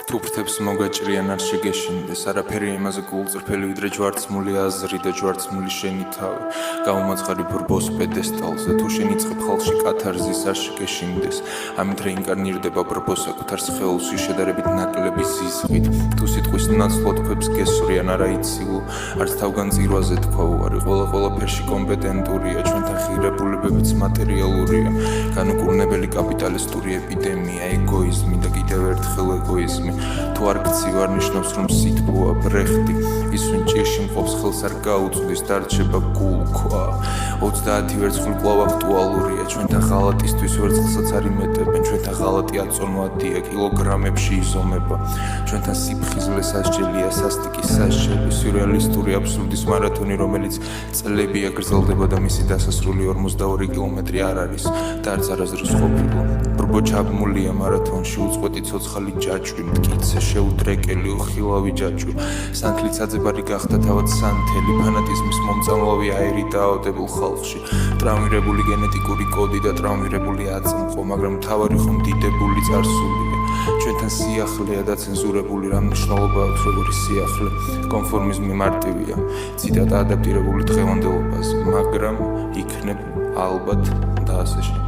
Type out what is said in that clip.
თუ ფრთებს მოგაჭრიან არ შეგეშინდეს არაფერი იმაზე გულწრფელი ვიდრე ჯვარცმული აზრი და ჯვარცმული შენი თავი გამომაცხარი ბრბოს პედესტალზე თუ შენიწყებ ხალხში კათარზის არ შეგეშინდეს ამით რეინკარნირდება ბრბო საკუთარ სხეულში შედარებით ნაკლები ზიზღით თუ სიტყვის ნაცვლად ქვებს გესვრიან არა იცილო არც თავგან წირვაზე თქვა უარი ყველაფერში კომპეტენტურია ჩვენთან ღირებულებებიც მატერიალურია განუკურნებელი კაპიტალისტური ეპიდემია ეგოიზმი და კიდევ ერთხელ ეგოიზმი თუ არ გწივარ ნიშნავს რომ სითბოა ბრეხტი ის ვინ ჭირში მყოფს ხელს არ გაუწვდის დარჩება გულქვა 30 ვერცხლი კვლავ აქტუალურია ჩვენთან ღალატისთვის ვერცხლსაც არ იმეტებენ ჩვენთან ღალატი აწონვადია კილოგრამებში იზომება ჩვენთან სიფხიზლე სასჯელია სასტიკი სასჯელი სიურეალისტური აბსურდის მარათონი რომელიც წლებია გრძელდება და მისი დასასრული 42 კილომეტრი არ არის და არც არასდროს ყოფილა ბრბო ჩაბმულია მარათონში უწყვეტი ცოცხალი ჯაჭვი მტკიცე შეუდრეკელი უხილავი ჯაჭვი სანთლით საძებარი გახდა თავად სანთელი ფანატიზმის მომწამლავი აირი დაავადებულ ხალხში ტრავმირებული გენეტიკური კოდი და ტრავმირებული აწმყო მაგრამ მთავარი ხომ დიდებული წარსულია ჩვენთან სიახლეა და ცენზურებული რა მნიშვნელობა აქვს როგორი სიახლე კონფორმიზმი მარტივია ციტატა ადაპტირებული დღევანდელობაზე მაგრამ იქნებ ალბათ და ასე შემდეგ